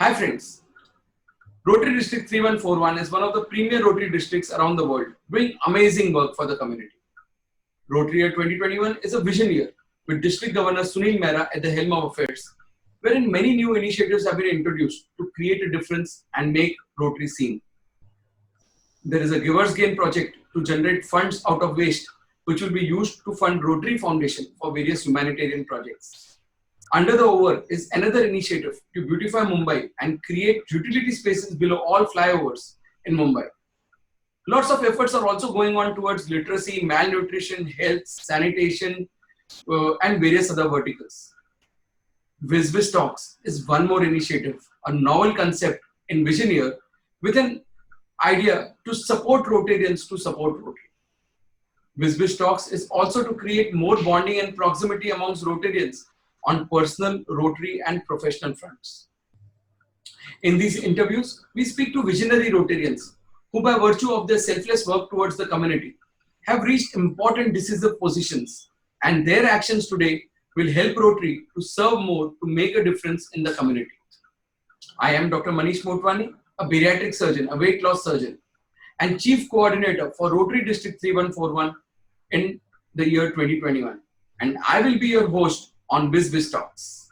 Hi friends, Rotary District 3141 is one of the premier Rotary districts around the world, doing amazing work for the community. Rotary Year 2021 is a vision year with District Governor Sunil Mehra at the helm of affairs, wherein many new initiatives have been introduced to create a difference and make Rotary seen. There is a Giver's Gain project to generate funds out of waste, which will be used to fund Rotary Foundation for various humanitarian projects. Under the Over is another initiative to beautify Mumbai and create utility spaces below all flyovers in Mumbai. Lots of efforts are also going on towards literacy, malnutrition, health, sanitation, and various other verticals. Viz Talks is one more initiative, a novel concept in Vision Year with an idea to support Rotarians to support Rotary. Viz Talks is also to create more bonding and proximity amongst Rotarians on personal, Rotary and professional fronts. In these interviews, we speak to visionary Rotarians who by virtue of their selfless work towards the community have reached important decisive positions, and their actions today will help Rotary to serve more to make a difference in the community. I am Dr. Manish Motwani, a bariatric surgeon, a weight loss surgeon, and Chief Coordinator for Rotary District 3141 in the year 2021. And I will be your host on Viz Talks.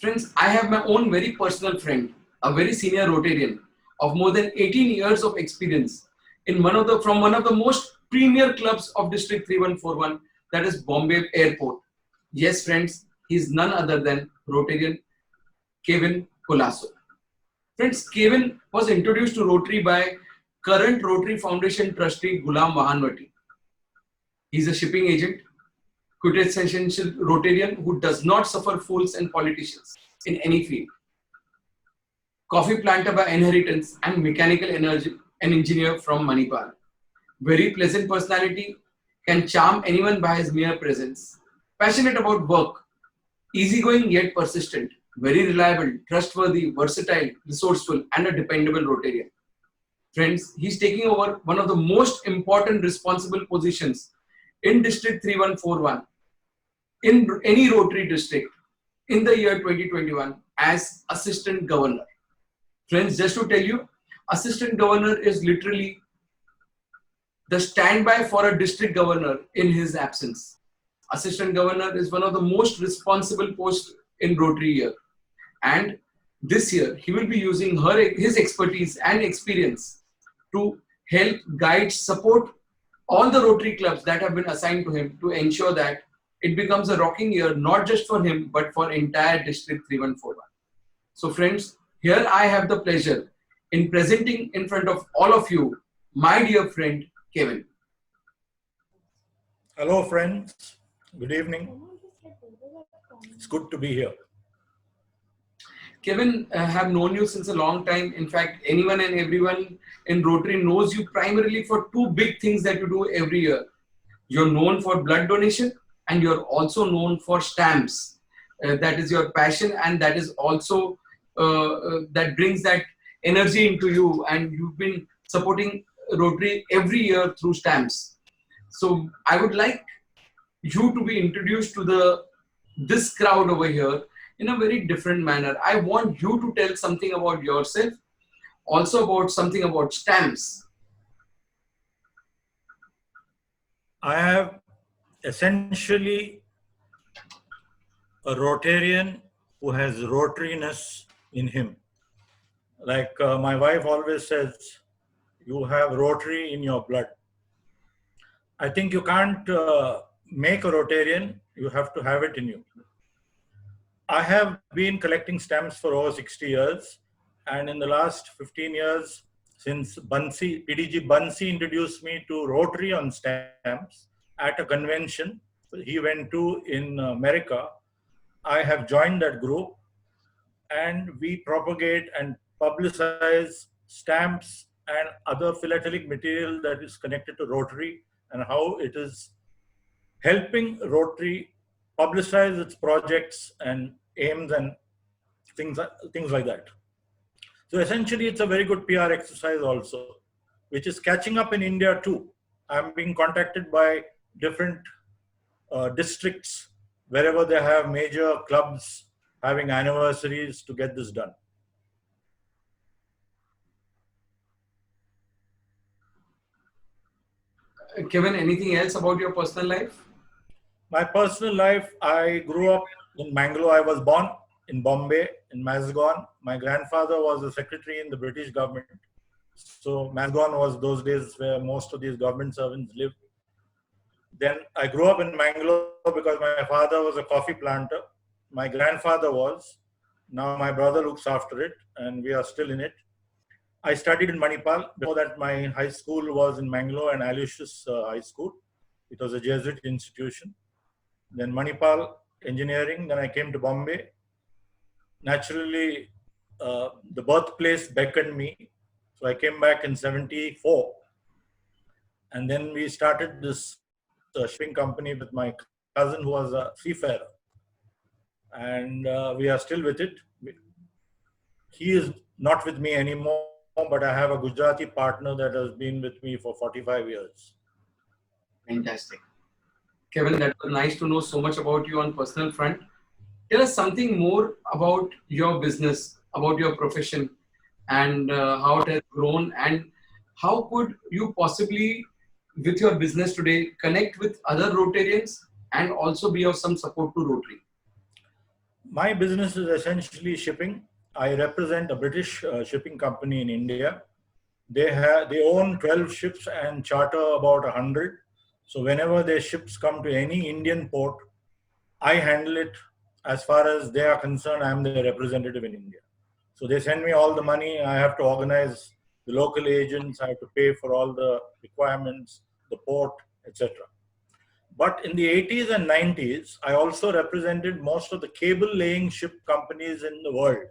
Friends, I have my own very personal friend, a very senior Rotarian of more than 18 years of experience in from one of the most premier clubs of District 3141, that is Bombay Airport. Yes, friends, he is none other than Rotarian Kevin Colasso. Friends, Kevin was introduced to Rotary by current Rotary Foundation trustee Ghulam Vahanvati. He is a shipping agent, quintessential Rotarian who does not suffer fools and politicians in any field. Coffee planter by inheritance and mechanical engineer from Manipal. Very pleasant personality, can charm anyone by his mere presence. Passionate about work, easygoing yet persistent, very reliable, trustworthy, versatile, resourceful, and a dependable Rotarian. Friends, he's taking over one of the most important responsible positions in District 3141, in any Rotary district, in the year 2021 as Assistant Governor. Friends, just to tell you, Assistant Governor is literally the standby for a District Governor in his absence. Assistant Governor is one of the most responsible posts in Rotary year. And this year, he will be using his expertise and experience to help, guide, support all the Rotary clubs that have been assigned to him to ensure that it becomes a rocking year, not just for him, but for entire District 3141. So friends, here I have the pleasure in presenting in front of all of you, my dear friend, Kevin. Hello friends, good evening. It's good to be here. Kevin, I have known you since a long time. In fact, anyone and everyone in Rotary knows you primarily for two big things that you do every year. You're known for blood donation and you're also known for stamps. That is your passion, and that is also, that brings that energy into you, and you've been supporting Rotary every year through stamps. So I would like you to be introduced to this crowd over here in a very different manner. I want you to tell something about yourself, also about something about stamps. I am essentially a Rotarian who has Rotariness in him. Like my wife always says, you have Rotary in your blood. I think you can't make a Rotarian, you have to have it in you. I have been collecting stamps for over 60 years, and in the last 15 years, since PDG Bansi introduced me to Rotary on stamps at a convention he went to in America, I have joined that group, and we propagate and publicize stamps and other philatelic material that is connected to Rotary and how it is helping Rotary publicize its projects and aims and things like that. So essentially, it's a very good PR exercise also, which is catching up in India too. I'm being contacted by different districts wherever they have major clubs having anniversaries to get this done. Kevin, anything else about your personal life? My personal life, I grew up in Mangalore. I was born in Bombay, in Mazgaon. My grandfather was a secretary in the British government. So Mazgaon was those days where most of these government servants lived. Then I grew up in Mangalore because my father was a coffee planter. My grandfather was. Now my brother looks after it, and we are still in it. I studied in Manipal. Before that, my high school was in Mangalore and Aloysius High School. It was a Jesuit institution. Then Manipal engineering. Then I came to Bombay. Naturally, the birthplace beckoned me. So I came back in 74. And then we started this shipping company with my cousin who was a seafarer. And we are still with it. He is not with me anymore, but I have a Gujarati partner that has been with me for 45 years. Fantastic. Kevin, that was nice to know so much about you on personal front. Tell us something more about your business, about your profession, and how it has grown, and how could you possibly, with your business today, connect with other Rotarians and also be of some support to Rotary? My business is essentially shipping. I represent a British shipping company in India. They own 12 ships and charter about 100. So whenever their ships come to any Indian port, I handle it. As far as they are concerned, I am the representative in India. So they send me all the money. I have to organize the local agents. I have to pay for all the requirements, the port, etc. But in the 80s and 90s, I also represented most of the cable laying ship companies in the world.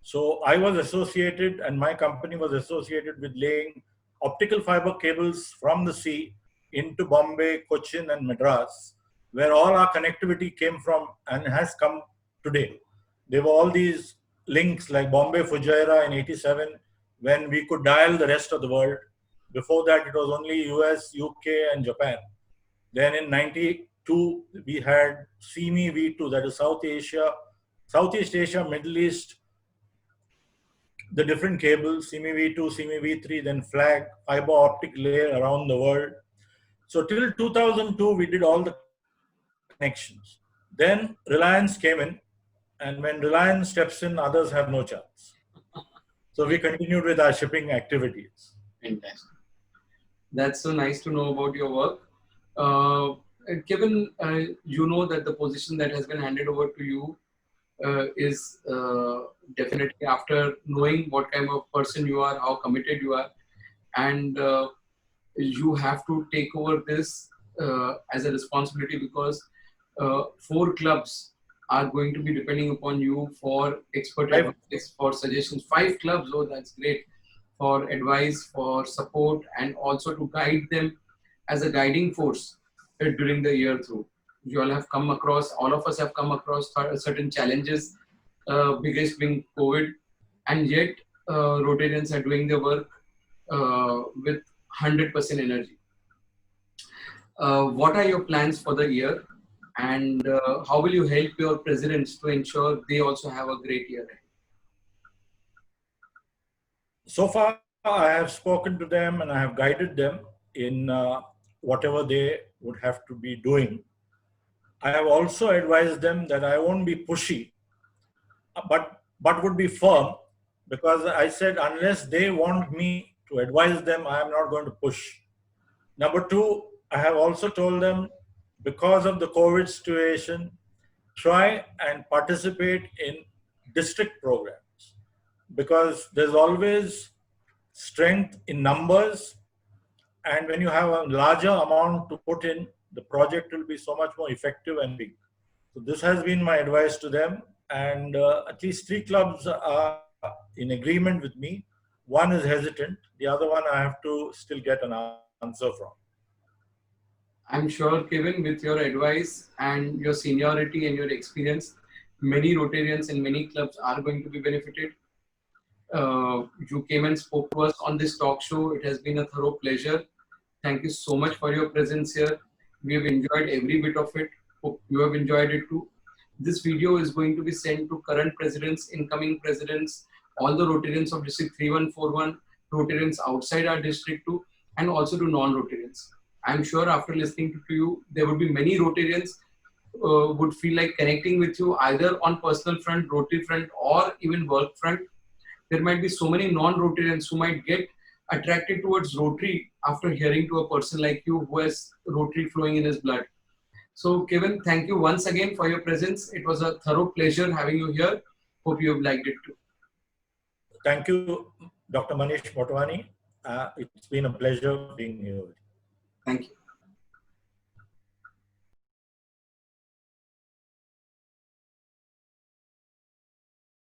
So I was associated, and my company was associated with laying optical fiber cables from the sea into Bombay, Cochin, and Madras, where all our connectivity came from and has come today. There were all these links like Bombay Fujairah in 87, when we could dial the rest of the world. Before that, it was only US, UK, and Japan. Then in 92, we had SEMI V2, that is Southeast Asia, Middle East, the different cables, SEMI V2, SEMI V3, then flag, fiber optic layer around the world. So till 2002, we did all the connections. Then Reliance came in, and when Reliance steps in, others have no chance. So we continued with our shipping activities. Fantastic. That's so nice to know about your work. Kevin, you know that the position that has been handed over to you is definitely, after knowing what kind of person you are, how committed you are, and you have to take over this as a responsibility, because 4 clubs are going to be depending upon you for expert advice, for suggestions. 5 clubs, oh, that's great, for advice, for support, and also to guide them as a guiding force during the year through. You all have come across, all of us have come across certain challenges, biggest being COVID, and yet Rotarians are doing their work with 100% energy. What are your plans for the year, and how will you help your presidents to ensure they also have a great year ahead? So far, I have spoken to them and I have guided them in whatever they would have to be doing. I have also advised them that I won't be pushy, but would be firm, because I said unless they want me to advise them, I am not going to push. Number 2, I have also told them, because of the COVID situation, try and participate in district programs, because there's always strength in numbers, and when you have a larger amount to put in, the project will be so much more effective and big. So this has been my advice to them, and at least 3 clubs are in agreement with me. 1 is hesitant, the other one I have to still get an answer from. I'm sure, Kevin, with your advice and your seniority and your experience, many Rotarians and many clubs are going to be benefited. you came and spoke to us on this talk show. It has been a thorough pleasure. Thank you so much for your presence here. We have enjoyed every bit of it. Hope you have enjoyed it too. This video is going to be sent to current presidents, incoming presidents, all the Rotarians of District 3141, Rotarians outside our district too, and also to non-Rotarians. I'm sure after listening to you, there would be many Rotarians would feel like connecting with you either on personal front, Rotary front, or even work front. There might be so many non-Rotarians who might get attracted towards Rotary after hearing to a person like you who has Rotary flowing in his blood. So Kevin, thank you once again for your presence. It was a thorough pleasure having you here. Hope you have liked it too. Thank you, Dr. Manish Motwani. It's been a pleasure being here. Thank you.